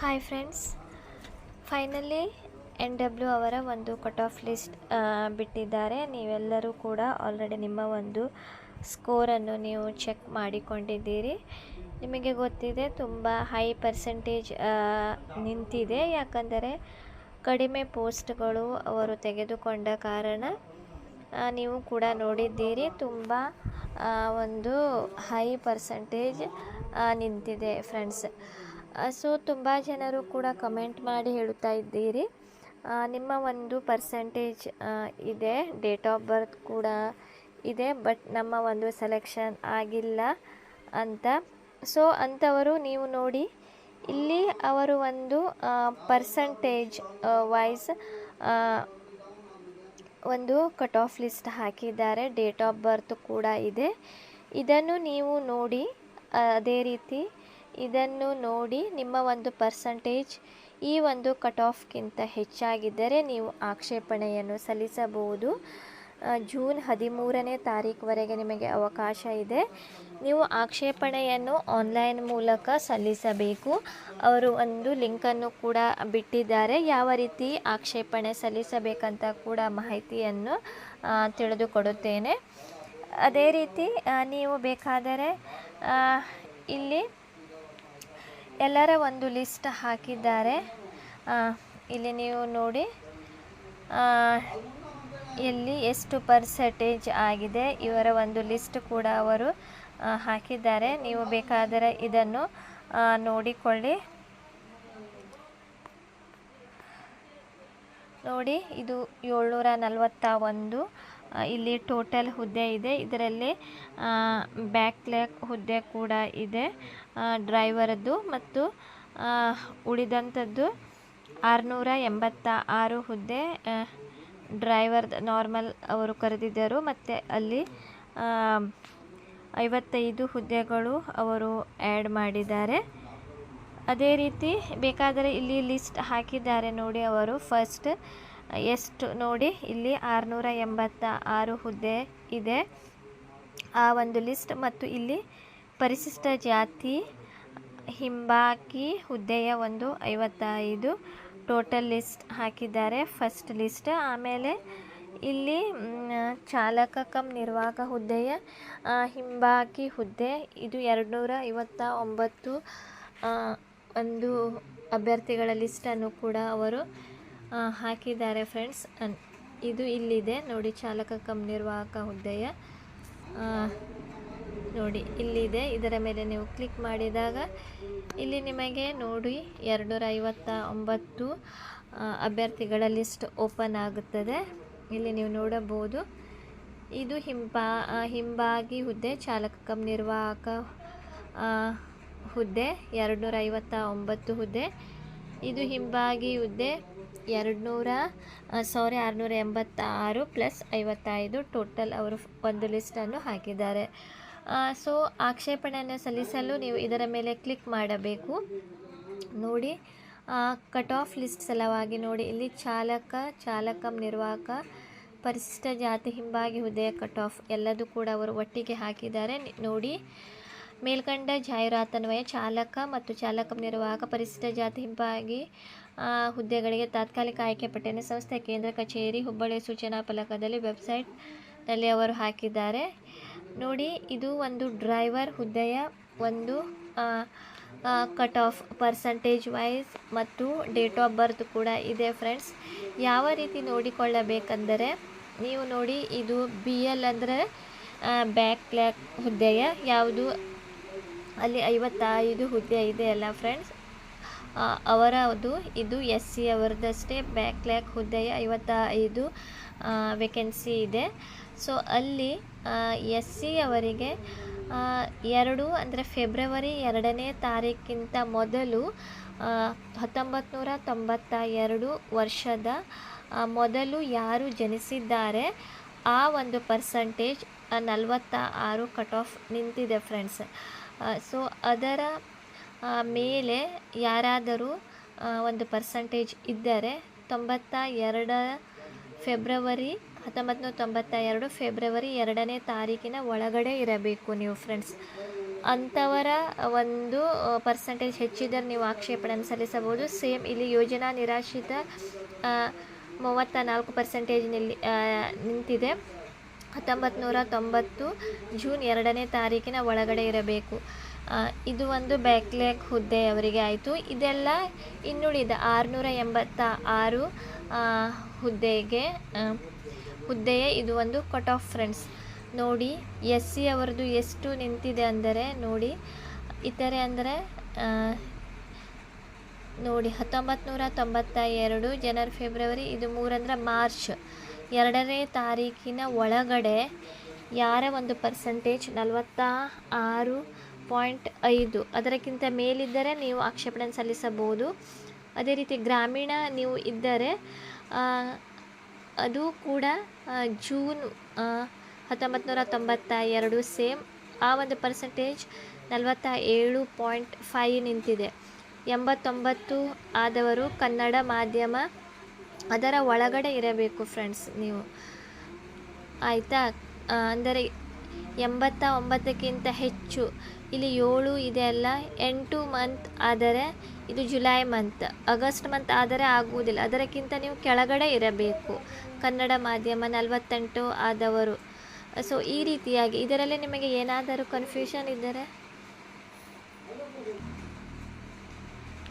Hi friends, finally NW ಅವರ ಒಂದು cut off list ಬಿಟ್ಟಿದ್ದಾರೆ. ನೀವೆಲ್ಲರೂ ಕೂಡ ಆಲ್ರೆಡಿ ನಿಮ್ಮ ಒಂದು ಸ್ಕೋರನ್ನು ನೀವು ಚೆಕ್ ಮಾಡಿಕೊಂಡಿದ್ದೀರಿ. ನಿಮಗೆ ಗೊತ್ತಿದೆ ತುಂಬ ಹೈ ಪರ್ಸೆಂಟೇಜ್ ನಿಂತಿದೆ. ಯಾಕಂದರೆ ಕಡಿಮೆ ಪೋಸ್ಟ್ಗಳು ಅವರು ತೆಗೆದುಕೊಂಡ ಕಾರಣ ನೀವು ಕೂಡ ನೋಡಿದ್ದೀರಿ, ತುಂಬ ಒಂದು ಹೈ ಪರ್ಸೆಂಟೇಜ್ ನಿಂತಿದೆ ಫ್ರೆಂಡ್ಸ್. ಸೊ ತುಂಬ ಜನರು ಕೂಡ ಕಮೆಂಟ್ ಮಾಡಿ ಹೇಳುತ್ತಾ ಇದ್ದೀರಿ, ನಿಮ್ಮ ಒಂದು ಪರ್ಸೆಂಟೇಜ್ ಇದೆ, ಡೇಟ್ ಆಫ್ ಬರ್ತ್ ಕೂಡ ಇದೆ, ಬಟ್ ನಮ್ಮ ಒಂದು ಸೆಲೆಕ್ಷನ್ ಆಗಿಲ್ಲ ಅಂತ. ಸೊ ಅಂಥವರು ನೀವು ನೋಡಿ, ಇಲ್ಲಿ ಅವರು ಒಂದು ಪರ್ಸೆಂಟೇಜ್ ವೈಸ್ ಒಂದು ಕಟ್ ಆಫ್ ಲಿಸ್ಟ್ ಹಾಕಿದ್ದಾರೆ. ಡೇಟ್ ಆಫ್ ಬರ್ತ್ ಕೂಡ ಇದೆ. ಇದನ್ನು ನೀವು ನೋಡಿ, ಅದೇ ರೀತಿ ಇದನ್ನು ನೋಡಿ ನಿಮ್ಮ ಒಂದು ಪರ್ಸೆಂಟೇಜ್ ಈ ಒಂದು ಕಟ್ ಆಫ್ಗಿಂತ ಹೆಚ್ಚಾಗಿದ್ದರೆ ನೀವು ಆಕ್ಷೇಪಣೆಯನ್ನು ಸಲ್ಲಿಸಬಹುದು. ಜೂನ್ 13ನೇ ತಾರೀಕುವರೆಗೆ ನಿಮಗೆ ಅವಕಾಶ ಇದೆ. ನೀವು ಆಕ್ಷೇಪಣೆಯನ್ನು ಆನ್ಲೈನ್ ಮೂಲಕ ಸಲ್ಲಿಸಬೇಕು. ಅವರು ಒಂದು ಲಿಂಕನ್ನು ಕೂಡ ಬಿಟ್ಟಿದ್ದಾರೆ, ಯಾವ ರೀತಿ ಆಕ್ಷೇಪಣೆ ಸಲ್ಲಿಸಬೇಕಂತ ಕೂಡ ಮಾಹಿತಿಯನ್ನು ತಿಳಿದುಕೊಡುತ್ತೇನೆ. ಅದೇ ರೀತಿ ನೀವು ಬೇಕಾದರೆ ಇಲ್ಲಿ ಎಲ್ಲರ ಒಂದು ಲಿಸ್ಟ್ ಹಾಕಿದ್ದಾರೆ. ಇಲ್ಲಿ ನೀವು ನೋಡಿ ಎಲ್ಲಿ ಎಷ್ಟು ಪರ್ಸೆಂಟೇಜ್ ಆಗಿದೆ ಇವರ ಒಂದು ಲಿಸ್ಟ್ ಕೂಡ ಅವರು ಹಾಕಿದ್ದಾರೆ. ನೀವು ಬೇಕಾದರೆ ಇದನ್ನು ನೋಡಿಕೊಳ್ಳಿ. ನೋಡಿ, ಇದು 741 ಇಲ್ಲಿ ಟೋಟಲ್ ಹುದ್ದೆ ಇದೆ. ಇದರಲ್ಲಿ ಬ್ಯಾಕ್ಲ್ಯಾಕ್ ಹುದ್ದೆ ಕೂಡ ಇದೆ, ಡ್ರೈವರದ್ದು, ಮತ್ತು ಉಳಿದಂಥದ್ದು 686 ಹುದ್ದೆ ಡ್ರೈವರ್ ನಾರ್ಮಲ್ ಅವರು ಕರೆದಿದ್ದರು. ಮತ್ತು ಅಲ್ಲಿ 55 ಹುದ್ದೆಗಳು ಅವರು ಆ್ಯಡ್ ಮಾಡಿದ್ದಾರೆ. ಅದೇ ರೀತಿ ಬೇಕಾದರೆ ಇಲ್ಲಿ ಲಿಸ್ಟ್ ಹಾಕಿದ್ದಾರೆ ನೋಡಿ ಅವರು. ಫಸ್ಟ್ ಎಷ್ಟು ನೋಡಿ, ಇಲ್ಲಿ 686 ಹುದ್ದೆ ಇದೆ ಆ ಒಂದು ಲಿಸ್ಟ್. ಮತ್ತು ಇಲ್ಲಿ ಪರಿಶಿಷ್ಟ ಜಾತಿ ಹಿಂಬಾಕಿ ಹುದ್ದೆಯ ಒಂದು 55 ಟೋಟಲ್ ಲಿಸ್ಟ್ ಹಾಕಿದ್ದಾರೆ, ಫಸ್ಟ್ ಲಿಸ್ಟ್. ಆಮೇಲೆ ಇಲ್ಲಿ ಚಾಲಕ ಕಮ್ ನಿರ್ವಾಹಕ ಹುದ್ದೆಯ ಹಿಂಬಾಕಿ ಹುದ್ದೆ, ಇದು 259 ಒಂದು ಅಭ್ಯರ್ಥಿಗಳ ಲಿಸ್ಟನ್ನು ಕೂಡ ಅವರು ಹಾಕಿದ್ದಾರೆ ಫ್ರೆಂಡ್ಸ್. ಇದು ಇಲ್ಲಿದೆ ನೋಡಿ, ಚಾಲಕ ಕಮ್ ನಿರ್ವಾಹಕ ಹುದ್ದೆಯ ನೋಡಿ ಇಲ್ಲಿದೆ. ಇದರ ಮೇಲೆ ನೀವು ಕ್ಲಿಕ್ ಮಾಡಿದಾಗ ಇಲ್ಲಿ ನಿಮಗೆ ನೋಡಿ 259 ಅಭ್ಯರ್ಥಿಗಳ ಲಿಸ್ಟ್ ಓಪನ್ ಆಗುತ್ತದೆ. ಇಲ್ಲಿ ನೀವು ನೋಡಬಹುದು, ಇದು ಹಿಂಬಾಗಿ ಹುದ್ದೆ, ಚಾಲಕ ಕಮ್ ನಿರ್ವಾಹಕ ಹುದ್ದೆ 259 ಹುದ್ದೆ. ಇದು ಹಿಂಬಾಗಿ ಹುದ್ದೆ 686 ಪ್ಲಸ್ 55 ಟೋಟಲ್ ಅವರು ಒಂದು ಲಿಸ್ಟನ್ನು ಹಾಕಿದ್ದಾರೆ. ಸೊ ಆಕ್ಷೇಪಣೆಯನ್ನು ಸಲ್ಲಿಸಲು ನೀವು ಇದರ ಮೇಲೆ ಕ್ಲಿಕ್ ಮಾಡಬೇಕು. ನೋಡಿ, ಕಟ್ ಆಫ್ ಲಿಸ್ಟ್ ಸಲುವಾಗಿ ನೋಡಿ, ಇಲ್ಲಿ ಚಾಲಕ ನಿರ್ವಾಹಕ, ಪರಿಶಿಷ್ಟ ಜಾತಿ ಹಿಂಬಾಗಿ ಹುದ್ದೆಯ ಕಟ್ ಆಫ್ ಎಲ್ಲದೂ ಕೂಡ ಅವರು ಒಟ್ಟಿಗೆ ಹಾಕಿದ್ದಾರೆ. ನೋಡಿ, ಮೇಲ್ಕಂಡ ಜಾಹೀರಾತನ್ವಯ ಚಾಲಕ ಮತ್ತು ಚಾಲಕ ನಿರ್ವಾಹಕ ಪರಿಶಿಷ್ಟ ಜಾತಿ ಹಿಂಬಾಗಿ ಹುದ್ದೆಗಳಿಗೆ ತಾತ್ಕಾಲಿಕ ಆಯ್ಕೆ ಪಟ್ಟಿಯನ್ನು ಸಂಸ್ಥೆಯ ಕೇಂದ್ರ ಕಚೇರಿ ಹುಬ್ಬಳ್ಳಿಯ ಸೂಚನಾ ಫಲಕದಲ್ಲಿ ವೆಬ್ಸೈಟ್ನಲ್ಲಿ ಅವರು ಹಾಕಿದ್ದಾರೆ. ನೋಡಿ, ಇದು ಒಂದು ಡ್ರೈವರ್ ಹುದ್ದೆಯ ಒಂದು ಕಟ್ ಆಫ್ ಪರ್ಸೆಂಟೇಜ್ ವೈಸ್ ಮತ್ತು ಡೇಟ್ ಆಫ್ ಬರ್ತ್ ಕೂಡ ಇದೆ ಫ್ರೆಂಡ್ಸ್. ಯಾವ ರೀತಿ ನೋಡಿಕೊಳ್ಳಬೇಕೆಂದರೆ ನೀವು ನೋಡಿ, ಇದು BL ಅಂದರೆ ಬ್ಯಾಕ್ಲ್ಯಾಕ್ ಹುದ್ದೆಯ ಯಾವುದು, ಅಲ್ಲಿ 55 ಹುದ್ದೆ ಇದೆ ಅಲ್ಲ ಫ್ರೆಂಡ್ಸ್, ಅವರದು. ಇದು SC ಅವರದಷ್ಟೇ ಬ್ಯಾಕ್ಲ್ಯಾಕ್ ಹುದ್ದೆಯ 55 ವೇಕೆನ್ಸಿ ಇದೆ. ಸೊ ಅಲ್ಲಿ SC ಅವರಿಗೆ 2 ಅಂದರೆ ಫೆಬ್ರವರಿ 2ನೇ ತಾರೀಕಿಂತ ಮೊದಲು 1992 ವರ್ಷದ ಮೊದಲು ಯಾರು ಜನಿಸಿದ್ದಾರೆ ಆ ಒಂದು ಪರ್ಸೆಂಟೇಜ್ 46 ಕಟ್ ಆಫ್ ನಿಂತಿದೆ ಫ್ರೆಂಡ್ಸ್. ಸೊ ಅದರ ಮೇಲೆ ಯಾರಾದರೂ ಒಂದು ಪರ್ಸೆಂಟೇಜ್ ಇದ್ದರೆ 1992 ಫೆಬ್ರವರಿ 2ನೇ ತಾರೀಕಿನ ಒಳಗಡೆ ಇರಬೇಕು ನೀವು ಫ್ರೆಂಡ್ಸ್. ಅಂಥವರ ಒಂದು ಪರ್ಸೆಂಟೇಜ್ ಹೆಚ್ಚಿದ್ದರೆ ನೀವು ಆಕ್ಷೇಪಣೆಯನ್ನು ಸಲ್ಲಿಸಬಹುದು. ಸೇಮ್ ಇಲ್ಲಿ ಯೋಜನಾ ನಿರಾಶ್ರಿತ 34% ನಿಂತಿದೆ. 1990 ಜೂನ್ 2ನೇ ತಾರೀಕಿನ ಒಳಗಡೆ ಇರಬೇಕು. ಇದು ಒಂದು ಬ್ಯಾಕ್ಲ್ಯಾಗ್ ಹುದ್ದೆಯವರಿಗೆ ಆಯಿತು. ಇದೆಲ್ಲ ಇನ್ನುಳಿದ 686 ಹುದ್ದೆಯ ಇದು ಒಂದು ಕಟ್ ಆಫ್ ಫ್ರೆಂಡ್ಸ್. ನೋಡಿ SC ಅವರದು ಎಷ್ಟು ನಿಂತಿದೆ ಅಂದರೆ ನೋಡಿ, ಇತರೆ ಅಂದರೆ ನೋಡಿ 1992 ಜನವರಿ ಫೆಬ್ರವರಿ, ಇದು 3 ಅಂದರೆ ಮಾರ್ಚ್ 2ನೇ ತಾರೀಕಿನ ಒಳಗಡೆ ಯಾರ ಒಂದು ಪರ್ಸೆಂಟೇಜ್ 46.5 ಅದಕ್ಕಿಂತ ಮೇಲಿದ್ದರೆ ನೀವು ಆಕ್ಷೇಪಣೆ ಸಲ್ಲಿಸಬಹುದು. ಅದೇ ರೀತಿ ಗ್ರಾಮೀಣ ನೀವು ಇದ್ದರೆ ಅದು ಕೂಡ ಜೂನ್ 1992 ಸೇಮ್ ಆ ಒಂದು ಪರ್ಸೆಂಟೇಜ್ 47.5 ನಿಂತಿದೆ. 89 ಆದವರು ಕನ್ನಡ ಮಾಧ್ಯಮ ಅದರ ಒಳಗಡೆ ಇರಬೇಕು ಫ್ರೆಂಡ್ಸ್ ನೀವು, ಆಯಿತಾ. ಅಂದರೆ 89ಕ್ಕಿಂತ ಹೆಚ್ಚು. ಇಲ್ಲಿ 7 ಇದೆ ಅಲ್ಲ, 8 ಮಂತ್ ಆದರೆ ಇದು ಜುಲೈ ಮಂತ್, ಆಗಸ್ಟ್ ಮಂತ್ ಆದರೆ ಆಗುವುದಿಲ್ಲ, ಅದಕ್ಕಿಂತ ನೀವು ಕೆಳಗಡೆ ಇರಬೇಕು. ಕನ್ನಡ ಮಾಧ್ಯಮ 48 ಆದವರು. ಸೊ ಈ ರೀತಿಯಾಗಿ ಇದರಲ್ಲಿ ನಿಮಗೆ ಏನಾದರೂ ಕನ್ಫ್ಯೂಷನ್ ಇದ್ದರೆ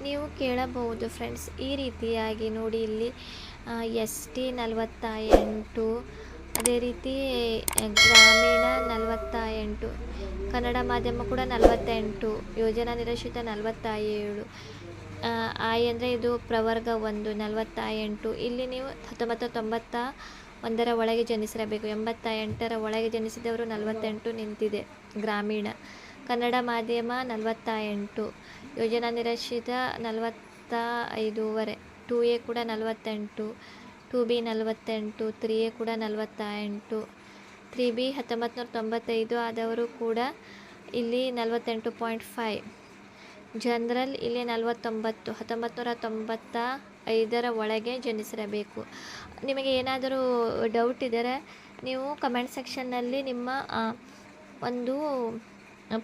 ನೀವು ಕೇಳಬಹುದು ಫ್ರೆಂಡ್ಸ್. ಈ ರೀತಿಯಾಗಿ ನೋಡಿ, ಇಲ್ಲಿ ST 48, ಅದೇ ರೀತಿ ಗ್ರಾಮೀಣ 48, ಕನ್ನಡ ಮಾಧ್ಯಮ ಕೂಡ 48, ಯೋಜನಾ ನಿರಾಶ್ರಿತ 47, I ಅಂದರೆ ಇದು ಪ್ರವರ್ಗ 1 48. ಇಲ್ಲಿ ನೀವು 1991 ಒಳಗೆ ಜನಿಸಿರಬೇಕು. 88 ಒಳಗೆ ಜನಿಸಿದವರು 48 ನಿಂತಿದೆ ಗ್ರಾಮೀಣ. ಕನ್ನಡ ಮಾಧ್ಯಮ 48, ಯೋಜನಾ ನಿರಾಶ್ರಿತ 45, 2A ಕೂಡ 48, 2B 48, 3A ಕೂಡ 48, 3B 1995 ಆದವರು ಕೂಡ ಇಲ್ಲಿ 48.5. ಜನರಲ್ ಇಲ್ಲಿ 49, 1995 ಒಳಗೆ ಜನಿಸಿರಬೇಕು. ನಿಮಗೆ ಏನಾದರೂ ಡೌಟ್ ಇದ್ದರೆ ನೀವು ಕಮೆಂಟ್ ಸೆಕ್ಷನ್ನಲ್ಲಿ ನಿಮ್ಮ ಒಂದು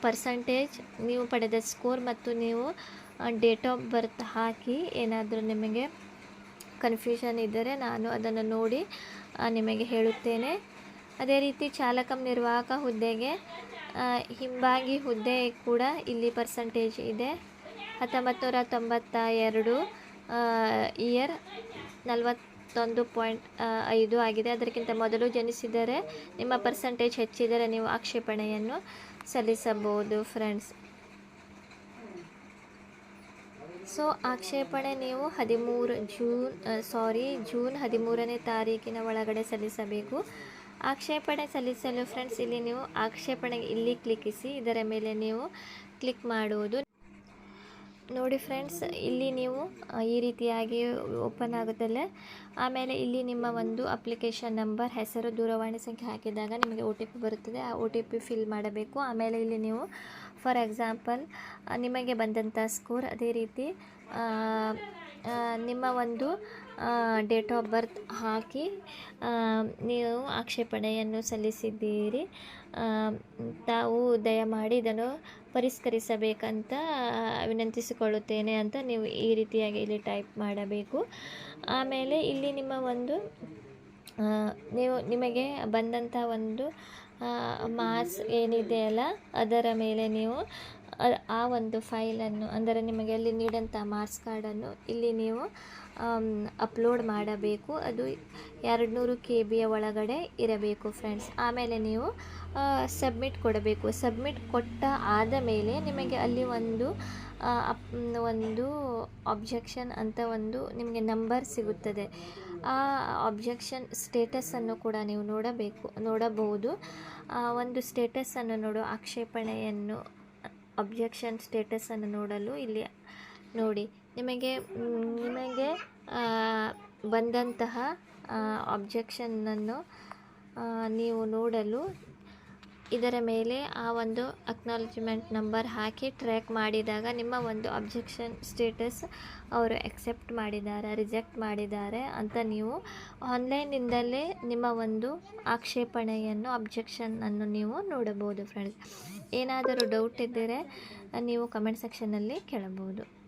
ಪರ್ಸಂಟೇಜ್, ನೀವು ಪಡೆದ ಸ್ಕೋರ್ ಮತ್ತು ನೀವು ಡೇಟ್ ಆಫ್ ಬರ್ತ್ ಹಾಕಿ. ಏನಾದರೂ ನಿಮಗೆ ಕನ್ಫ್ಯೂಷನ್ ಇದ್ದರೆ ನಾನು ಅದನ್ನು ನೋಡಿ ನಿಮಗೆ ಹೇಳುತ್ತೇನೆ. ಅದೇ ರೀತಿ ಚಾಲಕ ನಿರ್ವಾಹಕ ಹುದ್ದೆಗೆ ಹಿಂಬಾಗಿ ಹುದ್ದೆ ಕೂಡ ಇಲ್ಲಿ ಪರ್ಸಂಟೇಜ್ ಇದೆ. 1992 ಇಯರ್ 41.5 ಆಗಿದೆ. ಅದಕ್ಕಿಂತ ಮೊದಲು ಜನಿಸಿದರೆ ನಿಮ್ಮ ಪರ್ಸಂಟೇಜ್ ಹೆಚ್ಚಿದರೆ ನೀವು ಆಕ್ಷೇಪಣೆಯನ್ನು ಸಲ್ಲಿಸಬಹುದು ಫ್ರೆಂಡ್ಸ್. ಸೊ ಆಕ್ಷೇಪಣೆ ನೀವು ಜೂನ್ 13ನೇ ತಾರೀಕಿನ ಒಳಗಡೆ ಸಲ್ಲಿಸಬೇಕು. ಆಕ್ಷೇಪಣೆ ಸಲ್ಲಿಸಲು ಫ್ರೆಂಡ್ಸ್ ಇಲ್ಲಿ ನೀವು ಆಕ್ಷೇಪಣೆಗೆ ಇಲ್ಲಿ ಕ್ಲಿಕ್ಕಿಸಿ, ಇದರ ಮೇಲೆ ನೀವು ಕ್ಲಿಕ್ ಮಾಡುವುದು. ನೋಡಿ ಫ್ರೆಂಡ್ಸ್, ಇಲ್ಲಿ ನೀವು ಈ ರೀತಿಯಾಗಿ ಓಪನ್ ಆಗುತ್ತಲ್ಲ. ಆಮೇಲೆ ಇಲ್ಲಿ ನಿಮ್ಮ ಒಂದು ಅಪ್ಲಿಕೇಶನ್ ನಂಬರ್, ಹೆಸರು, ದೂರವಾಣಿ ಸಂಖ್ಯೆ ಹಾಕಿದಾಗ ನಿಮಗೆ OTP ಬರುತ್ತದೆ. ಆ OTP ಫಿಲ್ ಮಾಡಬೇಕು. ಆಮೇಲೆ ಇಲ್ಲಿ ನೀವು ಫಾರ್ ಎಕ್ಸಾಂಪಲ್ ನಿಮಗೆ ಬಂದಂಥ ಸ್ಕೋರ್, ಅದೇ ರೀತಿ ನಿಮ್ಮ ಒಂದು ಡೇಟ್ ಆಫ್ ಬರ್ತ್ ಹಾಕಿ ನೀವು ಆಕ್ಷೇಪಣೆಯನ್ನು ಸಲ್ಲಿಸಿದ್ದೀರಿ. ತಾವು ದಯಮಾಡಿ ಇದನ್ನು ಪರಿಷ್ಕರಿಸಬೇಕಂತ ವಿನಂತಿಸಿಕೊಳ್ಳುತ್ತೇನೆ ಅಂತ ನೀವು ಈ ರೀತಿಯಾಗಿ ಇಲ್ಲಿ ಟೈಪ್ ಮಾಡಬೇಕು. ಆಮೇಲೆ ಇಲ್ಲಿ ನಿಮ್ಮ ಒಂದು ನಿಮಗೆ ಬಂದಂಥ ಒಂದು ಮಾರ್ಕ್ಸ್ ಏನಿದೆಯಲ್ಲ ಅದರ ಮೇಲೆ ನೀವು ಆ ಒಂದು ಫೈಲನ್ನು, ಅಂದರೆ ನಿಮಗೆ ಅಲ್ಲಿ ನೀಡಂಥ ಮಾರ್ಕ್ಸ್ ಕಾರ್ಡನ್ನು ಇಲ್ಲಿ ನೀವು ಅಪ್ಲೋಡ್ ಮಾಡಬೇಕು. ಅದು 200 KB ಒಳಗಡೆ ಇರಬೇಕು ಫ್ರೆಂಡ್ಸ್. ಆಮೇಲೆ ನೀವು ಸಬ್ಮಿಟ್ ಕೊಡಬೇಕು. ಸಬ್ಮಿಟ್ ಕೊಟ್ಟ ಆದ ಮೇಲೆ ನಿಮಗೆ ಅಲ್ಲಿ ಒಂದು ಅಬ್ಜೆಕ್ಷನ್ ಅಂತ ಒಂದು ನಿಮಗೆ ನಂಬರ್ ಸಿಗುತ್ತದೆ. ಆ ಅಬ್ಜೆಕ್ಷನ್ ಸ್ಟೇಟಸನ್ನು ಕೂಡ ನೀವು ನೋಡಬಹುದು. ಒಂದು ಸ್ಟೇಟಸನ್ನು ಆಕ್ಷೇಪಣೆಯನ್ನು ಅಬ್ಜೆಕ್ಷನ್ ಸ್ಟೇಟಸನ್ನು ನೋಡಲು ಇಲ್ಲಿ ನೋಡಿ, ನಿಮಗೆ ಬಂದಂತಹ ಅಬ್ಜೆಕ್ಷನನ್ನು ನೀವು ನೋಡಲು ಇದರ ಮೇಲೆ ಆ ಒಂದು ಅಕ್ನಾಲಜ್ಮೆಂಟ್ ನಂಬರ್ ಹಾಕಿ ಟ್ರ್ಯಾಕ್ ಮಾಡಿದಾಗ ನಿಮ್ಮ ಒಂದು ಅಬ್ಜೆಕ್ಷನ್ ಸ್ಟೇಟಸ್ ಅವರು ಎಕ್ಸೆಪ್ಟ್ ಮಾಡಿದ್ದಾರೆ, ರಿಜೆಕ್ಟ್ ಮಾಡಿದ್ದಾರೆ ಅಂತ ನೀವು ಆನ್ಲೈನಿಂದಲೇ ನಿಮ್ಮ ಒಂದು ಆಕ್ಷೇಪಣೆಯನ್ನು, ಅಬ್ಜೆಕ್ಷನನ್ನು ನೀವು ನೋಡಬಹುದು ಫ್ರೆಂಡ್ಸ್. ಏನಾದರೂ ಡೌಟ್ ಇದ್ದರೆ ನೀವು ಕಮೆಂಟ್ ಸೆಕ್ಷನ್ನಲ್ಲಿ ಕೇಳಬಹುದು.